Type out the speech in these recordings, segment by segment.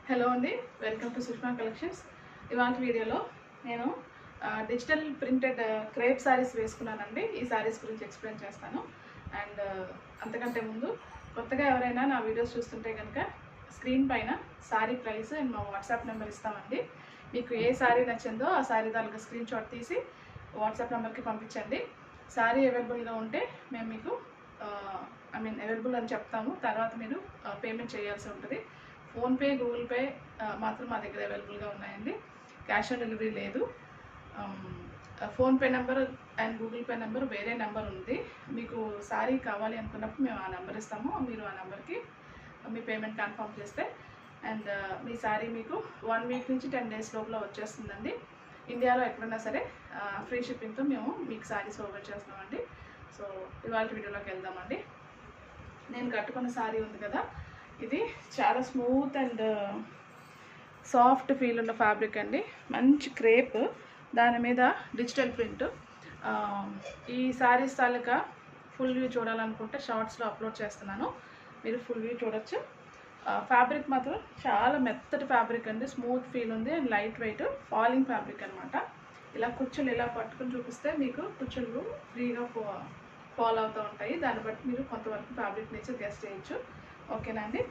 Hello అండి, welcome to Sushma collections. ఇవాళ వీడియోలో నేను డిజిటల్ ప్రింటెడ్ క్రేప్ శారీస్ వేసుకున్నానండి. ఈ శారీస్ గురించి ఎక్స్ప్లెయిన్ చేస్తాను. అండ్ అంతకంటే ముందు కొత్తగా ఎవరైనా నా వీడియోస్ చూస్తుంటే కనుక స్క్రీన్ పైన శారీ ప్రైస్ అండ్ మా వాట్సాప్ నెంబర్ ఇస్తామండి. మీకు ఏ శారీ నచ్చిందో ఆ శారీ దానికి స్క్రీన్ షాట్ తీసి వాట్సాప్ నెంబర్కి పంపించండి. శారీ అవైలబుల్గా ఉంటే మేము మీకు అవైలబుల్ అని చెప్తాము. తర్వాత మీరు పేమెంట్ చేయాల్సి ఉంటుంది. ఫోన్పే, గూగుల్ పే మాత్రం మా దగ్గర అవైలబుల్గా ఉన్నాయండి. క్యాష్ ఆన్ డెలివరీ లేదు. PhonePe number and Google pay number వేరే నెంబర్ ఉంది. మీకు శారీ కావాలి అనుకున్నప్పుడు మేము ఆ నెంబర్ ఇస్తాము. మీరు ఆ నెంబర్కి మీ పేమెంట్ కన్ఫర్మ్ చేస్తే అండ్ మీ శారీ మీకు 1 వీక్ నుంచి 10 డేస్ లోపల వచ్చేస్తుందండి. ఇండియాలో ఎక్కడైనా సరే ఫ్రీ షిప్పింగ్తో మేము మీకు శారీస్ ప్రొవైడ్ చేస్తున్నామండి. సో ఇవాళ వీడియోలోకి వెళ్దామండి. నేను కట్టుకున్న శారీ ఉంది కదా, ఇది చాలా స్మూత్ అండ్ సాఫ్ట్ ఫీల్ ఉన్న ఫ్యాబ్రిక్ అండి. మంచి క్రేప్, దాని మీద డిజిటల్ ప్రింట్. ఈ శారీస్ తాలూకా ఫుల్ వ్యూ చూడాలనుకుంటే షార్ట్స్లో అప్లోడ్ చేస్తున్నాను, మీరు ఫుల్ వ్యూ చూడొచ్చు. ఫ్యాబ్రిక్ మాత్రం చాలా మెత్తటి ఫ్యాబ్రిక్ అండి. స్మూత్ ఫీల్ ఉంది and light weight falling fabric అనమాట. ఇలా కుచ్చులు ఇలా పట్టుకుని చూపిస్తే మీకు కుచ్చులు ఫ్రీగా ఫాల్ అవుతూ ఉంటాయి. దాన్ని బట్టి మీరు కొంతవరకు ఫ్యాబ్రిక్ నేచర్ గెస్ చేయొచ్చు. ఓకేనా అండి.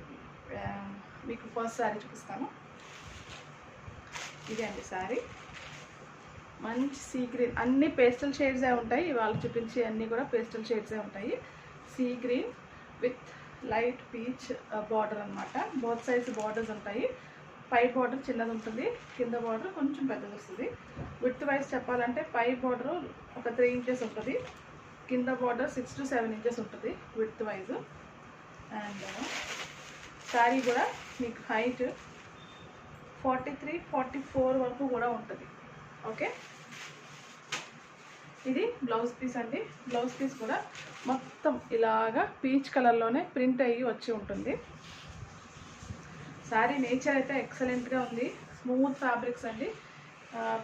మీకు ఫస్ట్ శారీ చూపిస్తాను. ఇదే అండి శారీ. మంచి సీ గ్రీన్, అన్ని పేస్టల్ షేడ్సే ఉంటాయి. ఇవాళ చూపించి అన్నీ కూడా పేస్టల్ షేడ్సే ఉంటాయి. Sea green with light peach border అనమాట. బోత్ సైడ్స్ బార్డర్స్ ఉంటాయి. పై బార్డర్ చిన్నది ఉంటుంది, కింద బార్డర్ కొంచెం పెద్దది వస్తుంది. విడ్త్ వైజ్ చెప్పాలంటే పై బార్డర్ ఒక 3 ఇంచెస్ ఉంటుంది, కింద బార్డర్ 6 to 7 ఇంచెస్ ఉంటుంది విడ్త్ వైజ్. అండ్ శారీ కూడా మీకు హైట్ 43-44 వరకు కూడా ఉంటుంది. ఓకే, ఇది బ్లౌజ్ పీస్ అండి. బ్లౌజ్ పీస్ కూడా మొత్తం ఇలాగా పీచ్ కలర్లోనే ప్రింట్ అయ్యి వచ్చి ఉంటుంది. శారీ నేచర్ అయితే ఎక్సలెంట్గా ఉంది. స్మూత్ ఫ్యాబ్రిక్స్ అండి.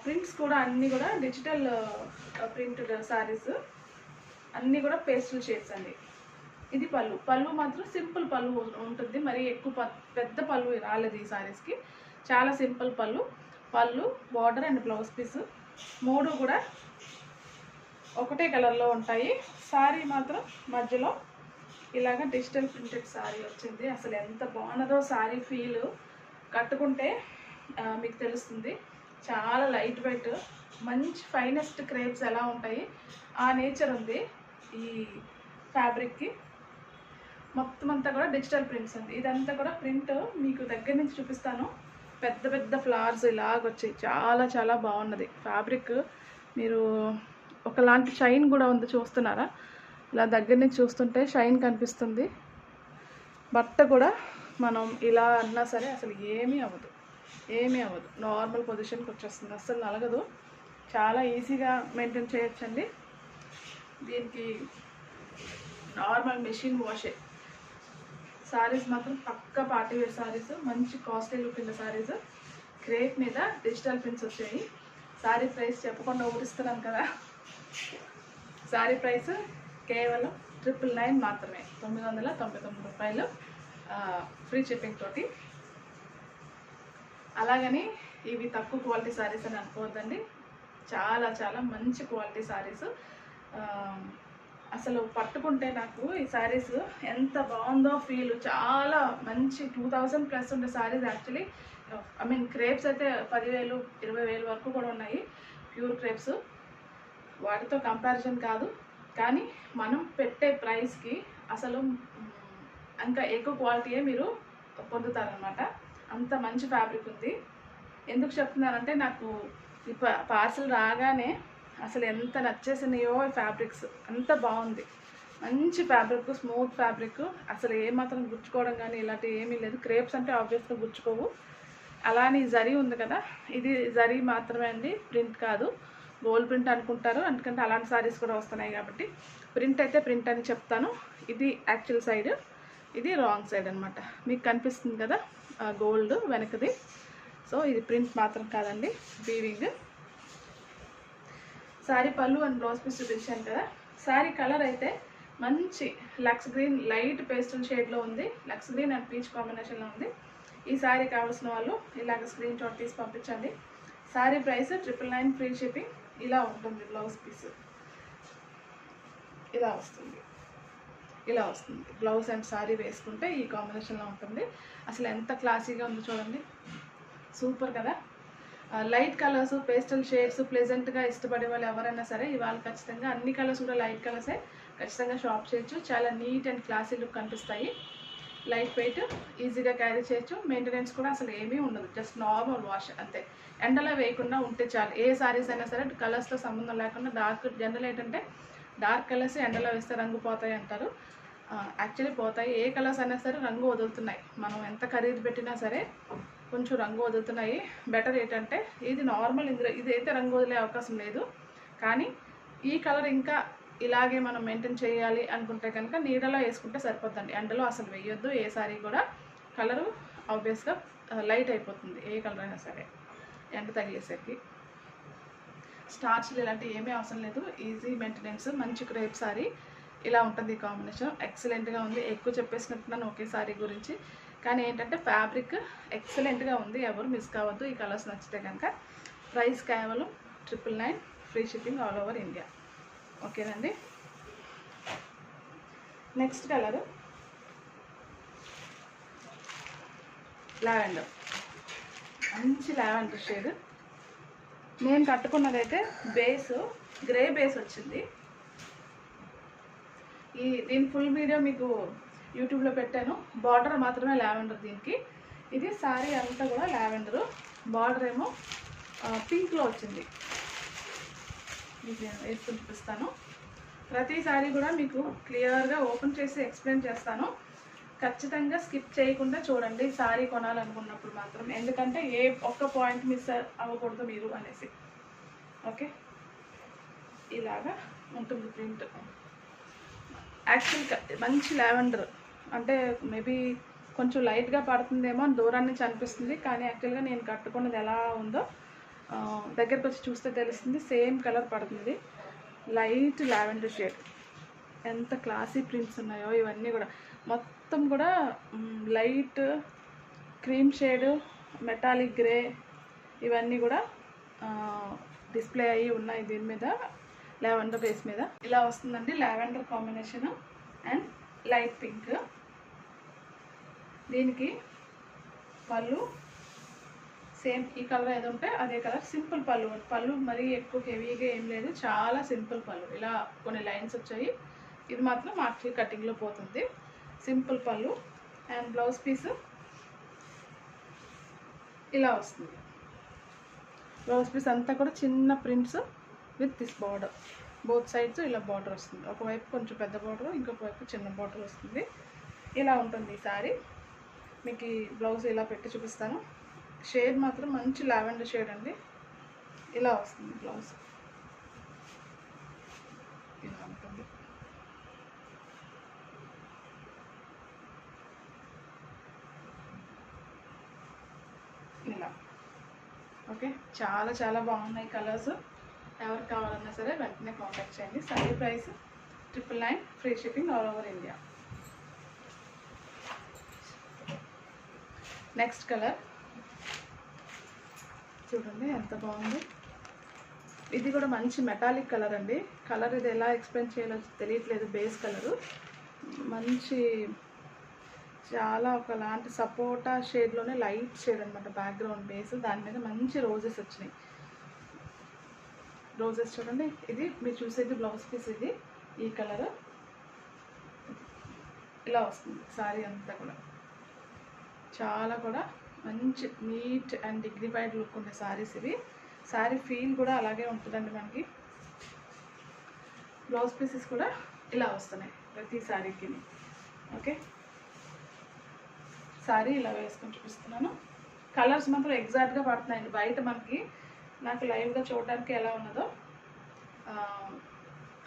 ప్రింట్స్ కూడా అన్నీ కూడా డిజిటల్ ప్రింటెడ్ శారీస్, అన్నీ కూడా పేస్టల్ షేడ్స్ అండి. ఇది పళ్ళు మాత్రం సింపుల్ పళ్ళు ఉంటుంది. మరి ఎక్కువ పెద్ద పళ్ళు రాలేదు ఈ శారీస్కి. చాలా సింపుల్ పళ్ళు బార్డర్ అండ్ బ్లౌజ్ పీస్ 3 కూడా ఒకటే కలర్లో ఉంటాయి. శారీ మాత్రం మధ్యలో ఇలాగ డిజిటల్ ప్రింటెడ్ శారీ వచ్చింది. అసలు ఎంత బాగున్నదో శారీ ఫీల్ కట్టుకుంటే మీకు తెలుస్తుంది. చాలా లైట్ వెయిట్, మంచి ఫైనెస్ట్ క్రేప్స్ ఎలా ఉంటాయి ఆ నేచర్ ఉంది ఈ ఫ్యాబ్రిక్కి. మొత్తం అంతా కూడా డిజిటల్ ప్రింట్స్ అండి. ఇదంతా కూడా ప్రింట్ మీకు దగ్గర నుంచి చూపిస్తాను. పెద్ద పెద్ద ఫ్లవర్స్ ఇలాగొచ్చాయి. చాలా చాలా బాగున్నది ఫ్యాబ్రిక్. మీరు ఒకలాంటి షైన్ కూడా ఉంది, చూస్తున్నారా? ఇలా దగ్గర నుంచి చూస్తుంటే షైన్ కనిపిస్తుంది. బట్ట కూడా మనం ఇలా అన్నా సరే అసలు ఏమీ అవ్వదు. నార్మల్ పొజిషన్కి వచ్చేస్తుంది, అసలు నలగదు. చాలా ఈజీగా మెయింటైన్ చేయొచ్చండి. దీనికి నార్మల్ మెషిన్ వాషే. శారీస్ మాత్రం పక్కా పార్టీ వేర్ శారీస్, మంచి కాస్ట్లీ లుక్ ఉన్న శారీస్. క్రేప్ మీద డిజిటల్ ప్రింట్స్ వచ్చాయి. శారీ ప్రైస్ చెప్పకుండా ఊరిస్తున్నాను కదా. శారీ ప్రైస్ కేవలం 999 మాత్రమే, 999 రూపాయలు ఫ్రీ షిప్పింగ్ తోటి. అలాగని ఇవి తక్కువ క్వాలిటీ శారీస్ అని అనుకోవద్దండి. చాలా చాలా మంచి క్వాలిటీ శారీస్. అసలు పట్టుకుంటే నాకు ఈ శారీస్ ఎంత బాగుందో ఫీల్. చాలా మంచి 2000+ ఉండే శారీస్ యాక్చువల్లీ. క్రేప్స్ అయితే 10,000-20,000 వరకు కూడా ఉన్నాయి, ప్యూర్ క్రేప్స్. వాటితో కంపారిజన్ కాదు, కానీ మనం పెట్టే ప్రైస్కి అసలు ఇంకా ఎక్కువ క్వాలిటీయే మీరు పొందుతారనమాట. అంత మంచి ఫ్యాబ్రిక్ ఉంది. ఎందుకు చెప్తున్నానంటే నాకు ఈ పార్సల్ రాగానే అసలు ఎంత నచ్చేసినాయో ఈ ఫ్యాబ్రిక్స్. అంత బాగుంది, మంచి ఫ్యాబ్రిక్, స్మూత్ ఫ్యాబ్రిక్. అసలు ఏమాత్రం గుచ్చుకోవడం కానీ ఇలాంటివి ఏమీ లేదు. క్రేప్స్ అంటే ఆబ్వియస్గా గుచ్చుకోవు. అలానే జరీ ఉంది కదా, ఇది జరీ మాత్రమే అండి, ప్రింట్ కాదు. గోల్డ్ ప్రింట్ అనుకుంటారు, ఎందుకంటే అలాంటి శారీస్ కూడా వస్తున్నాయి కాబట్టి. ప్రింట్ అయితే ప్రింట్ అని చెప్తాను. ఇది యాక్చువల్ సైడ్, ఇది రాంగ్ సైడ్ అనమాట. మీకు కనిపిస్తుంది కదా గోల్డ్ వెనకది. సో ఇది ప్రింట్ మాత్రం కాదండి, వీవింగ్. శారీ పళ్ళు అండ్ బ్లౌజ్ పీస్ చూపించాను కదా. శారీ కలర్ అయితే మంచి లక్స్ గ్రీన్, లైట్ పేస్టల్ షేడ్లో ఉంది. లక్స్ గ్రీన్ అండ్ పీచ్ కాంబినేషన్లో ఉంది. ఈ శారీ కావాల్సిన వాళ్ళు ఇలాగ స్క్రీన్ షాట్ తీసి పంపించండి. Sari price 999 free shipping. ఇలా ఉంటుంది బ్లౌజ్ పీస్, ఇలా వస్తుంది బ్లౌజ్ అండ్ శారీ వేసుకుంటే ఈ కాంబినేషన్లో ఉంటుంది. అసలు ఎంత క్లాసీగా ఉందో చూడండి, సూపర్ కదా. లైట్ కలర్స్, పేస్టల్ షేడ్స్ ప్లెజెంట్గా ఇష్టపడే వాళ్ళు ఎవరైనా సరే ఇవాళ ఖచ్చితంగా అన్ని కలర్స్ కూడా లైట్ కలర్సే ఖచ్చితంగా షాప్ చేయొచ్చు. చాలా నీట్ అండ్ క్లాసీ లుక్ కనిపిస్తాయి. లైట్ వెయిట్, ఈజీగా క్యారీ చేయొచ్చు. మెయింటెనెన్స్ కూడా అసలు ఏమీ ఉండదు, జస్ట్ నార్మల్ వాష్ అంతే. ఎండలో వేయకుండా ఉంటే చాలు. ఏ సారీస్ అయినా సరే కలర్స్తో సంబంధం లేకుండా డార్క్, జనరల్ ఏంటంటే డార్క్ కలర్స్ ఎండలో వేస్తే రంగు పోతాయి అంటారు. యాక్చువల్లీ పోతాయి. ఏ కలర్స్ అయినా సరే రంగు వదులుతున్నాయి. మనం ఎంత ఖరీదు పెట్టినా సరే కొంచెం రంగు వదులుతున్నాయి. బెటర్ ఏంటంటే ఇది నార్మల్, ఇందులో ఇది అయితే రంగు వదిలే అవకాశం లేదు. కానీ ఈ కలర్ ఇంకా ఇలాగే మనం మెయింటైన్ చేయాలి అనుకుంటే కనుక నీడలో వేసుకుంటే సరిపోద్దండి. ఎండలో అసలు వేయొద్దు. ఏ సారీ కూడా కలరు ఆబ్వియస్గా లైట్ అయిపోతుంది, ఏ కలర్ అయినా సరే ఎండ తగిలేసరికి. స్టార్చ్లు ఇలాంటివి ఏమీ అవసరం లేదు. ఈజీ మెయింటెనెన్స్, మంచి క్రేప్ సారీ. ఇలా ఉంటుంది కాంబినేషన్. ఎక్సలెంట్గా ఉంది. ఎక్కువ చెప్పేసినట్టున్నాను ఒకే సారీ గురించి, కానీ ఏంటంటే ఫ్యాబ్రిక్ ఎక్సలెంట్గా ఉంది. ఎవరు మిస్ కావద్దు ఈ కలర్స్ నచ్చితే కనుక. ప్రైస్ కేవలం 999 free shipping all over India. ఓకేనండి. నెక్స్ట్ కలరు లావెండర్, మంచి లావెండర్ షేడ్. నేను కట్టుకున్నదైతే బేస్ గ్రే బేస్ వచ్చింది. దీని ఫుల్ వీడియో మీకు యూట్యూబ్లో పెట్టాను. బార్డర్ మాత్రమే లావెండర్ దీనికి. ఇది శారీ అంతా కూడా లావెండరు, బార్డర్ ఏమో పింక్లో వచ్చింది. మీకు నేను వేసుకుని చూపిస్తాను. ప్రతి శారీ కూడా మీకు క్లియర్గా ఓపెన్ చేసి ఎక్స్ప్లెయిన్ చేస్తాను. ఖచ్చితంగా స్కిప్ చేయకుండా చూడండి శారీ కొనాలనుకున్నప్పుడు మాత్రం, ఎందుకంటే ఏ ఒక్క పాయింట్ మిస్ అవ్వకూడదు మీరు అనేసి. ఓకే, ఇలాగా ఉంటుంది ప్రింట్. యాక్చువల్గా మంచి లావెండర్ అంటే మేబీ కొంచెం లైట్గా పడుతుందేమో అని దూరం నుంచి అనిపిస్తుంది, కానీ యాక్చువల్గా నేను కట్టుకున్నది ఎలా ఉందో దగ్గరకు వచ్చి చూస్తే తెలుస్తుంది. సేమ్ కలర్ పడుతుంది, లైట్ లావెండర్ షేడ్. ఎంత క్లాసీ ప్రింట్స్ ఉన్నాయో ఇవన్నీ కూడా. మొత్తం కూడా light cream shade, metallic grey ఇవన్నీ కూడా డిస్ప్లే అయ్యి ఉన్నాయి దీని మీద, లావెండర్ బేస్ మీద. ఇలా వస్తుందండి lavender combination and light pink. దీనికి పళ్ళు సేమ్ ఈ కలర్ ఏదో ఉంటే అదే కలర్. సింపుల్ పళ్ళు మరీ ఎక్కువ హెవీగా ఏం లేదు, చాలా సింపుల్ పళ్ళు. ఇలా కొన్ని లైన్స్ వచ్చాయి. ఇది మాత్రం మార్చి కటింగ్లో పోతుంది. సింపుల్ పళ్ళు అండ్ బ్లౌజ్ పీస్ ఇలా వస్తుంది. బ్లౌజ్ పీస్ అంతా కూడా చిన్న prints with this border. Both sides ఇలా బార్డర్ వస్తుంది. ఒకవైపు కొంచెం పెద్ద బార్డర్, ఇంకొక వైపు చిన్న బార్డర్ వస్తుంది. ఇలా ఉంటుంది ఈ సారీ. మీకు ఈ బ్లౌజ్ ఇలా పెట్టి చూపిస్తాను. షేడ్ మాత్రం మంచి లావెండర్ షేడ్ అండి. ఇలా వస్తుంది బ్లౌజ్, ఇలా ఉంటుంది. ఇలా ఓకే, చాలా చాలా బాగున్నాయి కలర్స్. ఎవరికి కావాలన్నా సరే వెంటనే కాంటాక్ట్ చేయండి. Sorry price 999 free shipping all over India. Next colour చూడండి ఎంత బాగుంది. ఇది కూడా మంచి మెటాలిక్ కలర్ అండి. కలర్ ఇది ఎలా ఎక్స్ప్లెయిన్ చేయాలో తెలియట్లేదు. బేస్ కలరు మంచి చాలా ఒకలాంటి సపోటా షేడ్లోనే లైట్ షేడ్ అనమాట బ్యాక్గ్రౌండ్ బేస్. దాని మీద మంచి రోజెస్ వచ్చినాయి. రోజెస్ చూడండి. ఇది మీరు చూసేది బ్లౌజ్ పీస్. ఇది ఈ కలర్ ఇలా వస్తుంది. సారీ అంతా కూడా చాలా కూడా మంచి నీట్ అండ్ డిగ్నిఫైడ్ లుక్ ఉండే సారీస్ ఇవి. సారీ ఫీల్ కూడా అలాగే ఉంటుందండి మనకి. బ్లౌజ్ పీసెస్ కూడా ఇలా వస్తున్నాయి ప్రతి సారీకి. ఓకే, సారీ ఇలా వేసుకొని చూపిస్తున్నాను. కలర్స్ మాత్రం ఎగ్జాక్ట్గా పడుతున్నాయండి. బయట మనకి నాకు లైవ్గా చూడడానికి ఎలా ఉన్నదో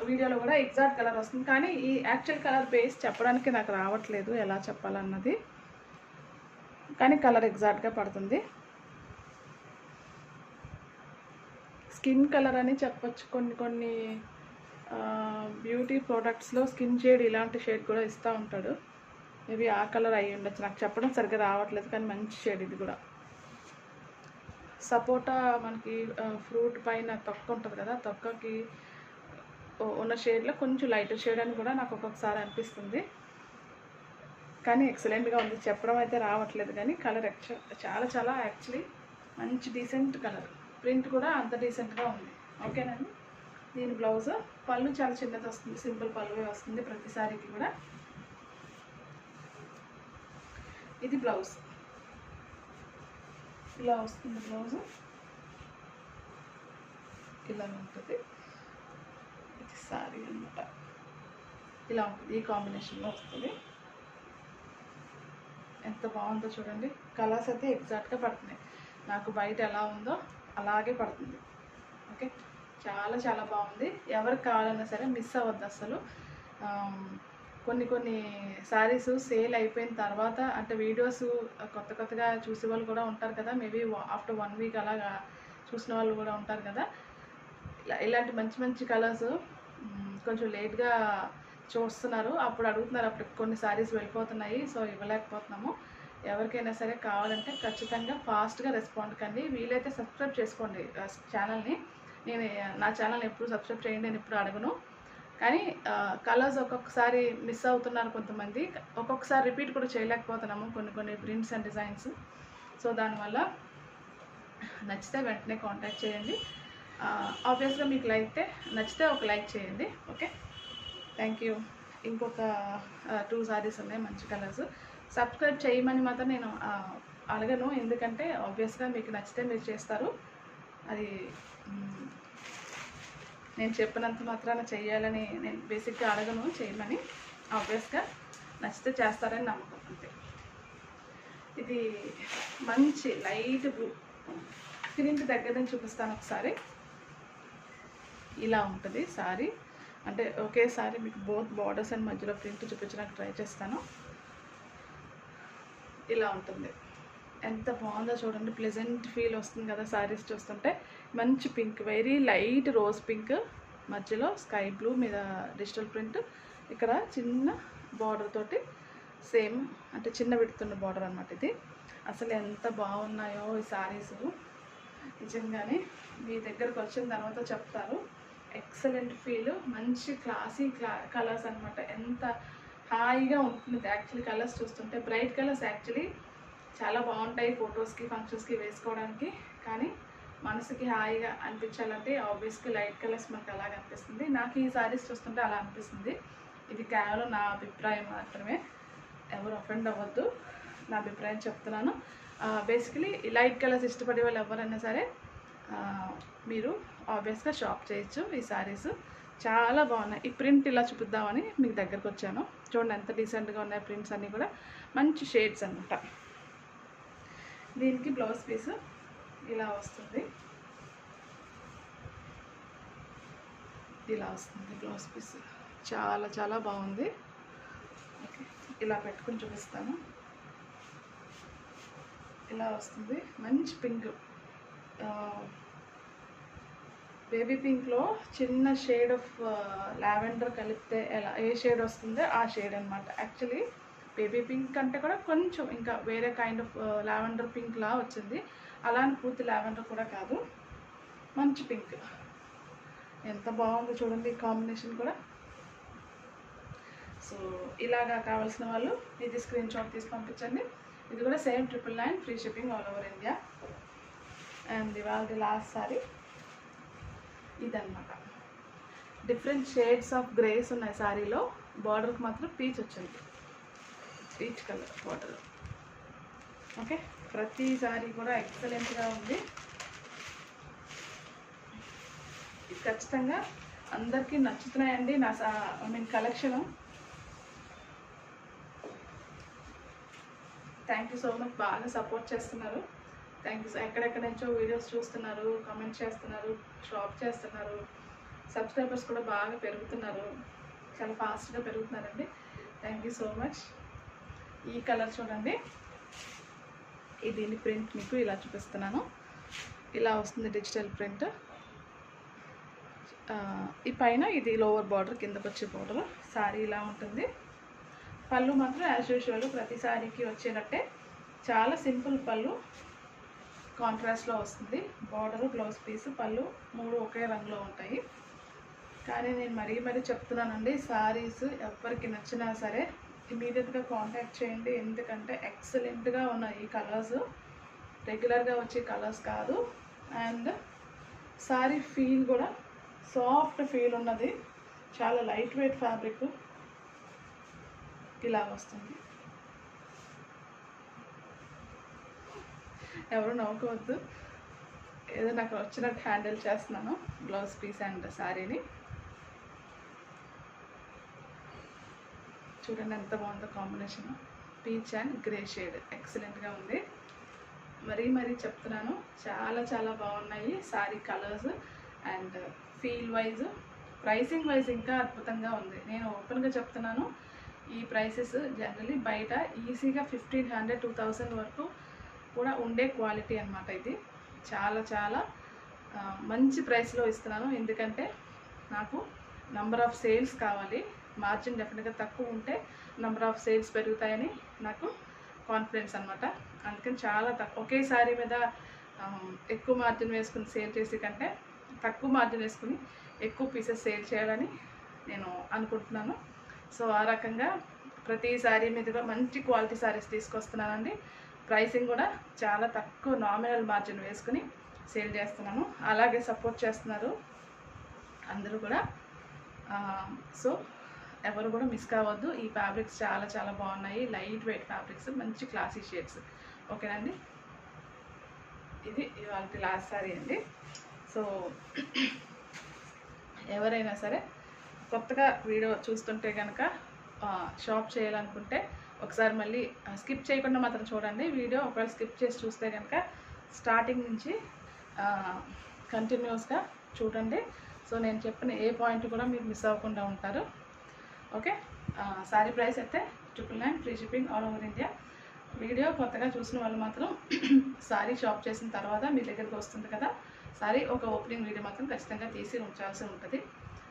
వీడియోలో కూడా ఎగ్జాక్ట్ కలర్ వస్తుంది. కానీ ఈ యాక్చువల్ కలర్ బేస్ చెప్పడానికి నాకు రావట్లేదు ఎలా చెప్పాలన్నది, కానీ కలర్ ఎగ్జాక్ట్గా పడుతుంది. స్కిన్ కలర్ అని చెప్పచ్చు. కొన్ని బ్యూటీ ప్రోడక్ట్స్లో స్కిన్ షేడ్ ఇలాంటి షేడ్ కూడా ఇస్తూ ఉంటాడు. మేబీ ఆ కలర్ అయ్యి ఉండొచ్చు, నాకు చెప్పడం సరిగ్గా రావట్లేదు, కానీ మంచి షేడ్ ఇది కూడా. సపోటా మనకి ఫ్రూట్ పైన తొక్క ఉంటుంది కదా, తొక్కకి ఉన్న షేడ్లో కొంచెం లైటర్ షేడ్ అని కూడా నాకు ఒక్కొక్కసారి అనిపిస్తుంది. కానీ ఎక్సలెంట్గా ఉంది, చెప్పడం అయితే రావట్లేదు, కానీ కలర్ చాలా చాలా యాక్చువల్లీ మంచి డీసెంట్ కలర్. ప్రింట్ కూడా అంత డీసెంట్గా ఉంది. ఓకేనండి. దీని బ్లౌజ్ పళ్ళు చాలా చిన్నది వస్తుంది, సింపుల్ పళ్ళువే వస్తుంది ప్రతిసారికి కూడా. ఇది బ్లౌజ్ ఇలా వస్తుంది, బ్లౌజ్ ఇలా ఉంటుంది. ఇది సారీ అనమాట, ఇలా ఉంటుంది, ఈ కాంబినేషన్లో వస్తుంది. ఎంత బాగుందో చూడండి. కలర్స్ అయితే ఎగ్జాక్ట్గా పడుతున్నాయి, నాకు బయట ఎలా ఉందో అలాగే పడుతుంది. ఓకే, చాలా చాలా బాగుంది. ఎవరికి కావాలన్నా సరే మిస్ అవ్వద్దు అసలు. కొన్ని శారీస్ సేల్ అయిపోయిన తర్వాత అంటే వీడియోస్ కొత్తగా చూసే వాళ్ళు కూడా ఉంటారు కదా, మేబీ ఆఫ్టర్ 1 వీక్ అలాగా చూసిన వాళ్ళు కూడా ఉంటారు కదా. ఇలాంటి మంచి మంచి కలర్స్ కొంచెం లేట్గా చూస్తున్నారు, అప్పుడు అడుగుతున్నారు, అప్పుడు కొన్ని శారీస్ వెళ్ళిపోతున్నాయి, సో ఇవ్వలేకపోతున్నాము. ఎవరికైనా సరే కావాలంటే ఖచ్చితంగా ఫాస్ట్గా రెస్పాండ్ కండి. వీలైతే సబ్స్క్రైబ్ చేసుకోండి ఛానల్ని. నేను నా ఛానల్ని ఎప్పుడు సబ్స్క్రైబ్ చేయండి, నేను ఎప్పుడు అడగను. కానీ కలర్స్ ఒక్కొక్కసారి మిస్ అవుతున్నారు కొంతమంది, ఒక్కొక్కసారి రిపీట్ కూడా చేయలేకపోతున్నాము కొన్ని ప్రింట్స్ అండ్ డిజైన్స్. సో దానివల్ల నచ్చితే వెంటనే కాంటాక్ట్ చేయండి. ఆబ్వియస్గా మీకు నచ్చితే ఒక లైక్ చేయండి. Okay, thank you. ఇంకొక 2 సారీస్ ఉన్నాయి మంచి కలర్స్. సబ్స్క్రైబ్ చేయమని మాత్రం నేను అడగను, ఎందుకంటే ఆబ్వియస్గా మీకు నచ్చితే మీరు చేస్తారు. అది నేను చెప్పినంత మాత్రాన చేయాలని నేను బేసిక్గా అడగను, చేయమని. ఆబ్వియస్గా నచ్చితే చేస్తారని నమ్మకం అంతే. ఇది మంచి లైట్ బ్లూ, ప్రింట్ దగ్గర నుంచి చూపిస్తాను ఒకసారి. ఇలా ఉంటుంది సారీ, అంటే ఒకేసారి మీకు బోత్ బార్డర్స్ అండ్ మధ్యలో ప్రింట్ చూపించడానికి ట్రై చేస్తాను. ఇలా ఉంటుంది, ఎంత బాగుందో చూడండి, ప్లెజెంట్ ఫీల్ వస్తుంది కదా శారీస్ చూస్తుంటే. మంచి pink, very light rose pink, మధ్యలో స్కై బ్లూ మీద డిజిటల్ ప్రింట్, ఇక్కడ చిన్న బార్డర్ తోటి సేమ్ అంటే చిన్న విడుతున్న బార్డర్ అనమాట ఇది. అసలు ఎంత బాగున్నాయో ఈ శారీస్, నిజంగానే మీ దగ్గరకు వచ్చిన తర్వాత చెప్తారు. ఎక్సలెంట్ ఫీల్, మంచి క్లాసీ కలర్స్ అనమాట. ఎంత హాయిగా ఉంటుంది యాక్చువల్లీ కలర్స్ చూస్తుంటే. బ్రైట్ కలర్స్ యాక్చువల్లీ చాలా బాగుంటాయి ఫొటోస్కి ఫంక్షన్స్కి వేసుకోవడానికి, కానీ మనసుకి హాయిగా అనిపించాలంటే ఆబ్వియస్గా లైట్ కలర్స్ మనకు అలాగ అనిపిస్తుంది. నాకు ఈ శారీస్ చూస్తుంటే అలా అనిపిస్తుంది. ఇది కేవలం నా అభిప్రాయం మాత్రమే, ఎవరు అఫెండ్ అవ్వద్దు, నా అభిప్రాయం చెప్తున్నాను. బేసికలీ లైట్ కలర్స్ ఇష్టపడే వాళ్ళు ఎవరైనా సరే మీరు ఆబ్వియస్గా షాప్ చేయొచ్చు. ఈ శారీస్ చాలా బాగున్నాయి. ఈ ప్రింట్ ఇలా చూపిద్దామని మీకు దగ్గరకు వచ్చాను. చూడండి ఎంత డీసెంట్గా ఉన్నాయి ప్రింట్స్ అన్నీ కూడా, మంచి షేడ్స్ అనమాట. దీనికి బ్లౌజ్ పీస్ ఇలా వస్తుంది, ఇలా వస్తుంది బ్లౌజ్ పీస్, చాలా చాలా బాగుంది. ఓకే, ఇలా పెట్టుకుని చూపిస్తాను. ఇలా వస్తుంది, మంచి పింక్, బేబీ పింక్లో చిన్న షేడ్ ఆఫ్ లావెండర్ కలిపితే ఏ షేడ్ వస్తుందో ఆ షేడ్ అనమాట. యాక్చువల్లీ బేబీ పింక్ అంటే కూడా కొంచెం ఇంకా వేరే కైండ్ ఆఫ్ లావెండర్ పింక్లా వచ్చింది, అలానే పూర్తి లావెండర్ కూడా కాదు, మంచి పింక్. ఎంత బాగుందో చూడండి కాంబినేషన్ కూడా. సో ఇలాగా కావాల్సిన వాళ్ళు ఇది స్క్రీన్ షాట్ తీసి పంపించండి. ఇది కూడా same 999 free shipping all over India. And ఇవాళ లాస్ట్ సారీ ఇదన్నమాట. డిఫరెంట్ షేడ్స్ ఆఫ్ గ్రేస్ ఉన్నాయి సారీలో, బార్డర్కి మాత్రం పీచ్ వచ్చింది, పీచ్ కలర్ బార్డర్. ఓకే, ప్రతి సారీ కూడా ఎక్సలెంట్గా ఉంది. ఇది ఖచ్చితంగా అందరికీ నచ్చుతున్నాయండి నా collection. Thank you so much, బాగా సపోర్ట్ చేస్తున్నారు. Thank you. ఎక్కడెక్కడ నుంచో వీడియోస్ చూస్తున్నారు, కామెంట్ చేస్తున్నారు, షాప్ చేస్తున్నారు, సబ్స్క్రైబర్స్ కూడా బాగా పెరుగుతున్నారు, చాలా ఫాస్ట్గా పెరుగుతున్నారండి. Thank you so much. ఈ కలర్ చూడండి, దీని ప్రింట్ మీకు ఇలా చూపిస్తున్నాను. ఇలా వస్తుంది డిజిటల్ ప్రింట్. ఈ పైన ఇది లోవర్ బార్డర్, కిందకు వచ్చే బార్డర్. సారీ ఇలా ఉంటుంది. పళ్ళు మాత్రం యాజ్ యూజువల్ ప్రతి సారీకి వచ్చేటట్టే చాలా సింపుల్ పళ్ళు, కాంట్రాస్ట్లో వస్తుంది. బార్డరు, బ్లౌజ్ పీసు, పళ్ళు 3 ఒకే రంగులో ఉంటాయి. కానీ నేను మరీ చెప్తున్నానండి, సారీస్ ఎవరికి నచ్చినా సరే ఇమీడియట్గా కాంటాక్ట్ చేయండి. ఎందుకంటే ఎక్సలెంట్గా ఉన్నాయి ఈ కలర్స్, రెగ్యులర్గా వచ్చే కలర్స్ కాదు. అండ్ సారీ ఫీల్ కూడా సాఫ్ట్ ఫీల్ ఉన్నది, చాలా లైట్ వెయిట్ ఫ్యాబ్రిక్ ఇలా వస్తుంది. ఎవరు నవ్వుకోవద్దు, ఏదో నాకు వచ్చినట్టు హ్యాండిల్ చేస్తున్నాను బ్లౌజ్ పీస్ అండ్ శారీని. చూడండి ఎంత బాగుందో combination, peach and grey shade ఎక్సలెంట్గా ఉంది. మరీ చెప్తున్నాను, చాలా బాగున్నాయి sari colours. And feel wise, pricing wise ఇంకా అద్భుతంగా ఉంది. నేను ఓపెన్గా చెప్తున్నాను, ఈ ప్రైసెస్ జనరలీ బయట ఈజీగా 1500 2000 వరకు కూడా ఉండే క్వాలిటీ అనమాట. ఇది చాలా మంచి ప్రైస్లో ఇస్తున్నాను. ఎందుకంటే నాకు నంబర్ ఆఫ్ సేల్స్ కావాలి, మార్జిన్ డెఫినెట్గా తక్కువ ఉంటే నంబర్ ఆఫ్ సేల్స్ పెరుగుతాయని నాకు కాన్ఫిడెన్స్ అనమాట. అందుకని చాలా తక్కువ, ఒకే సారీ మీద ఎక్కువ మార్జిన్ వేసుకుని సేల్ చేసే కంటే తక్కువ మార్జిన్ వేసుకుని ఎక్కువ పీసెస్ సేల్ చేయాలని నేను అనుకుంటున్నాను. సో ఆ రకంగా ప్రతి సారీ మీద కూడా మంచి క్వాలిటీ సారీస్ తీసుకొస్తున్నానండి. ప్రైసింగ్ కూడా చాలా తక్కువ నామినల్ మార్జిన్ వేసుకుని సేల్ చేస్తున్నాను. అలాగే సపోర్ట్ చేస్తున్నారు అందరూ కూడా. సో ఎవరు కూడా మిస్ కావద్దు. ఈ ఫ్యాబ్రిక్స్ చాలా బాగున్నాయి, లైట్ వెయిట్ ఫ్యాబ్రిక్స్, మంచి క్లాసీ షేడ్స్. ఓకేనండి, ఇది ఇవాళ లాస్ట్ సారీ అండి. సో ఎవరైనా సరే కొత్తగా వీడియో చూస్తుంటే కనుక షాప్ చేయాలనుకుంటే ఒకసారి మళ్ళీ స్కిప్ చేయకుండా మాత్రం చూడండి వీడియో. ఒకవేళ స్కిప్ చేసి చూస్తే కనుక స్టార్టింగ్ నుంచి కంటిన్యూస్గా చూడండి. సో నేను చెప్పిన ఏ పాయింట్ కూడా మీరు మిస్ అవ్వకుండా ఉంటారు. ఓకే, సారీ ప్రైస్ అయితే 999, free shipping all over India. Video కొత్తగా చూసిన వాళ్ళు మాత్రం సారీ షాప్ చేసిన తర్వాత మీ దగ్గరికి వస్తుంది కదా సారీ, ఒక ఓపెనింగ్ వీడియో మాత్రం ఖచ్చితంగా తీసి ఉంచాల్సి ఉంటుంది.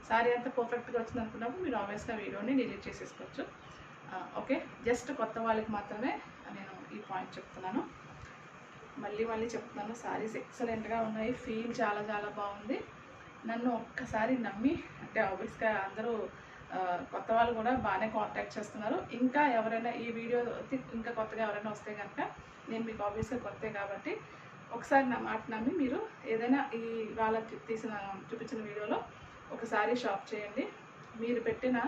సారీ అంతా పర్ఫెక్ట్గా వచ్చింది అనుకున్నప్పుడు మీరు ఆబ్వియస్గా వీడియోని డిలీట్ చేసేసుకోవచ్చు. ఓకే, జస్ట్ కొత్త వాళ్ళకి మాత్రమే నేను ఈ పాయింట్ చెప్తున్నాను. మళ్ళీ చెప్తున్నాను, సారీస్ ఎక్సలెంట్గా ఉన్నాయి, ఫీల్ చాలా బాగుంది. నన్ను ఒక్కసారి నమ్మి, అంటే ఆబ్వియస్గా అందరూ కొత్త వాళ్ళు కూడా బాగానే కాంటాక్ట్ చేస్తున్నారు. ఇంకా ఎవరైనా ఈ వీడియో ఇంకా కొత్తగా ఎవరైనా వస్తే కనుక నేను మీకు ఆబ్వియస్గా కొత్తే కాబట్టి ఒకసారి నా మాట నమ్మి మీరు ఏదైనా ఈ వాళ్ళ చూపించిన వీడియోలో ఒకసారి షాప్ చేయండి. మీరు పెట్టిన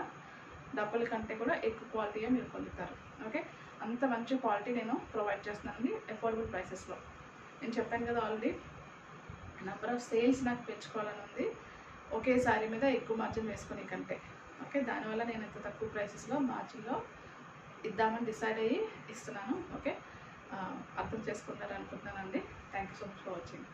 డబ్బుల కంటే కూడా ఎక్కువ క్వాలిటీగా మీరు పొందుతారు. ఓకే, అంత మంచి క్వాలిటీ నేను ప్రొవైడ్ చేస్తున్నానండి అఫోర్డబుల్ ప్రైసెస్లో. నేను చెప్పాను కదా ఆల్రెడీ, నెంబర్ ఆఫ్ సేల్స్ నాకు పెంచుకోవాలని ఉంది, ఒకే సారీ మీద ఎక్కువ మార్జిన్ వేసుకునే కంటే. ఓకే, దానివల్ల నేను ఎంత తక్కువ ప్రైసెస్లో మార్జిన్లో ఇద్దామని డిసైడ్ అయ్యి ఇస్తున్నాను. ఓకే, అర్థం చేసుకుంటారు అనుకుంటున్నానండి. Thank you so much for watching.